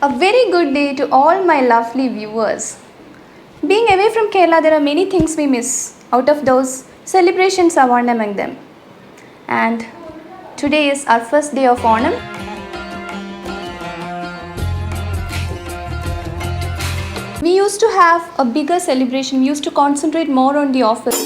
A very good day to all my lovely viewers. Being away from Kerala, there are many things we miss. Out of those, celebrations are one among them. And today is our first day of Onam. We used to have a bigger celebration. We used to concentrate more on the office.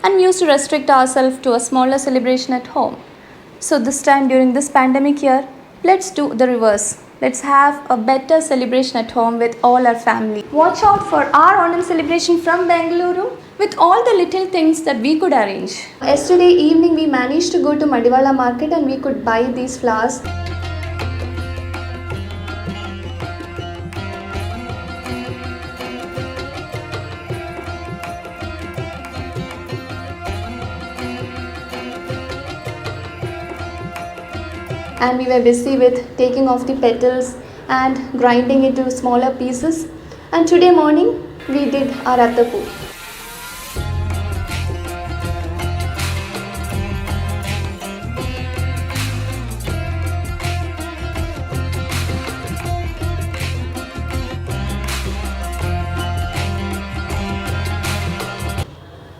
And we used to restrict ourselves to a smaller celebration at home. So this time during this pandemic year, let's do the reverse. Let's have a better celebration at home with all our family. Watch out for our Onam celebration from Bengaluru with all the little things that we could arrange. Yesterday evening we managed to go to Madiwala market and we could buy these flowers. And we were busy with taking off the petals and grinding it to smaller pieces. And today morning we did our attapu.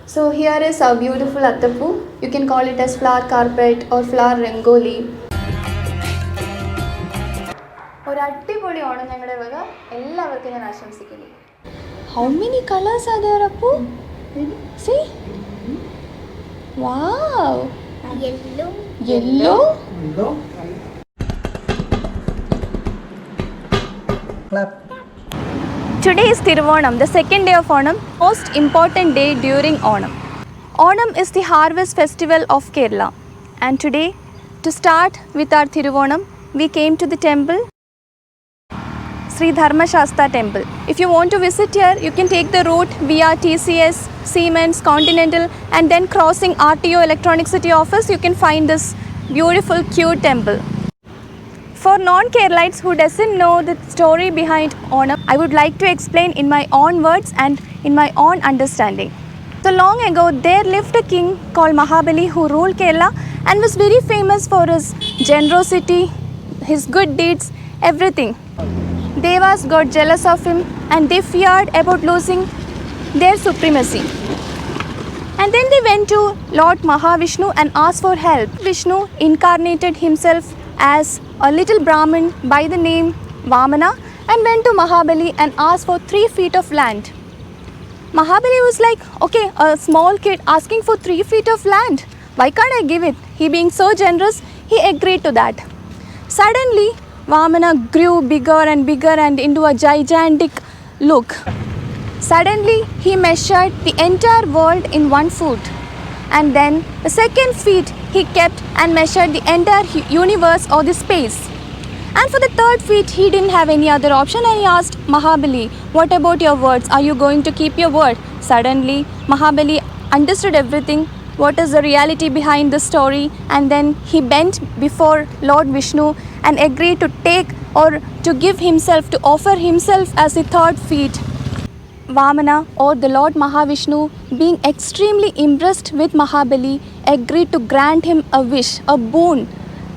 So here is our beautiful attapu. You can call it as flower carpet or flower rangoli. ഒരു അടിപൊളി ഓണം ഞങ്ങളുടെ വക എല്ലാവർക്കും ഞാൻ ആശംസിക്കുന്നു. How many colors are there, Appu? See? Wow! Yellow? Clap. Today is Thiruvonam, the second day of Onam, most important day during Onam. Onam is the harvest festival of Kerala. And today, to start with our Thiruvonam, we came to the temple, Sri Dharma Shastra temple. If you want to visit here, you can take the route via TCS, Siemens, Continental, and then crossing RTO Electronic City office, you can find this beautiful cute temple. For non-Keralites who doesn't know the story behind Onam, I would like to explain in my own words and in my own understanding. So long ago, there lived a king called Mahabali who ruled Kerala and was very famous for his generosity, his good deeds, everything. Devas got jealous of him and they feared about losing their supremacy. And then they went to Lord Mahavishnu and asked for help. Vishnu incarnated himself as a little Brahmin by the name Vamana and went to Mahabali and asked for 3 feet of land. Mahabali was like, okay, a small kid asking for 3 feet of land. Why can't I give it? He being so generous, he agreed to that. Suddenly, Vamana grew bigger and into a gigantic look. Suddenly, he measured the entire world in 1 foot. And then the second feet he kept and measured the entire universe or the space. And for the third feet, he didn't have any other option and he asked Mahabali, what about your words? Are you going to keep your word? Suddenly, Mahabali understood everything. What is the reality behind the story? And then he bent before Lord Vishnu and agreed to take or to give himself, to offer himself as the third feet. Vamana or the Lord Mahavishnu, being extremely impressed with Mahabali, agreed to grant him a wish, a boon.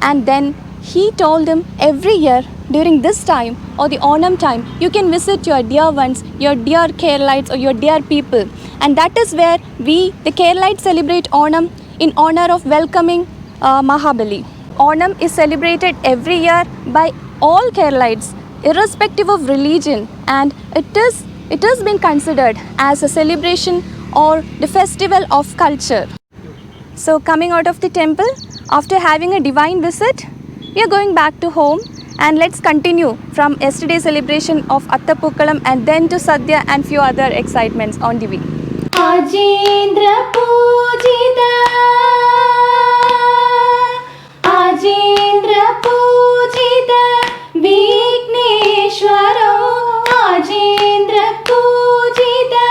And then he told him every year during this time or the Onam time, you can visit your dear ones, your dear Keralites or your dear people. And that is where we, the Keralites, celebrate Onam in honor of welcoming Mahabali. Onam is celebrated every year by all Keralites, irrespective of religion, and it has been considered as a celebration or the festival of culture. So coming out of the temple, after having a divine visit, we are going back to home and let's continue from yesterday's celebration of Attapukkalam and then to Sadhya and few other excitements on the way. Ajendra Pujita, Ajendra Pujita, Vigneshwaro, Ajendra Pujita,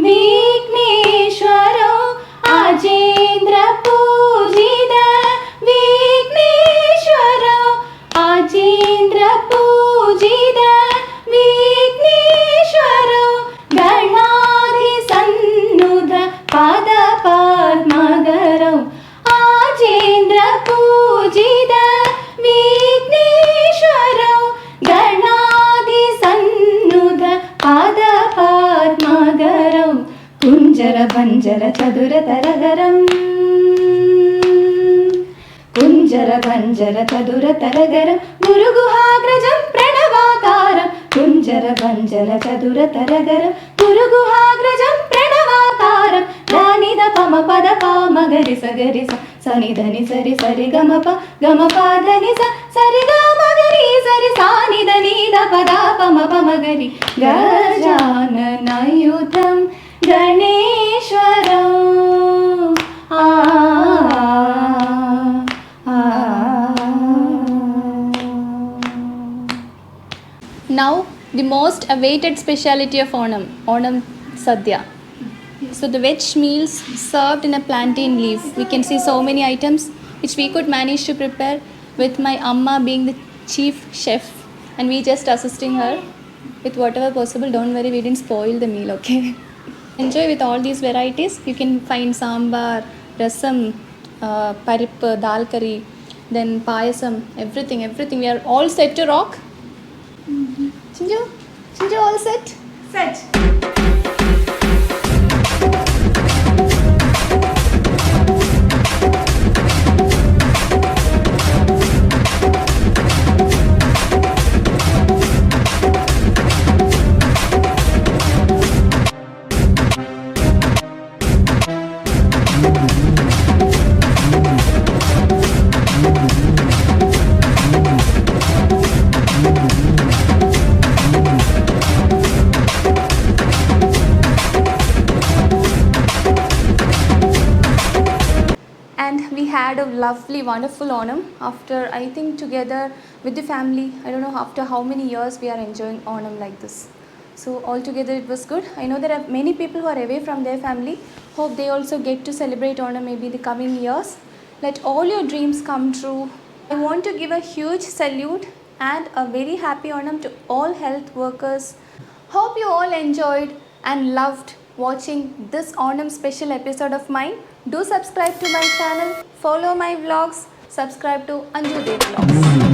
Vigneshwaro, Ajendra Pujita, Vigneshwaro, Ajendra Pujita, Vigneshwaro, Ganadhi Sannudha Pada Padma कुञ्जरभञ्जर चतुरतरगरम् कुञ्जरभञ्जर चतुरतरगरं गुरुगुहाग्रजं प्रणवाकारं कुञ्जरभञ्जर चतुरतरगरं गुरुगुहाग्रजं प्रणवाकारं दानिद पम पद पामगरि सगरि सनि धनि सरि सरि गम धनि सरि गमगरि सरि सानि धनि द पद पम पमगरि गजाननयुतं गणेश्वरं Now the most awaited speciality of Onam Sadhya. So the veg meals served in a plantain leaf. We can see so many items which we could manage to prepare with my amma being the chief chef and we just assisting her with whatever possible. Don't worry, we didn't spoil the meal, okay? Enjoy with all these varieties. You can find sambar, rasam, parip, dal curry, then payasam, everything. We are all set to rock. Chinju, all set? Set. And we had a lovely, wonderful Onam after, I think, together with the family. I don't know after how many years we are enjoying Onam like this. So altogether it was good. I know there are many people who are away from their family. Hope they also get to celebrate Onam maybe the coming years. Let all your dreams come true. I want to give a huge salute and a very happy Onam to all health workers. Hope you all enjoyed and loved watching this Onam special episode of mine. Do subscribe to my channel, follow my vlogs, subscribe to Anju Dev Vlogs.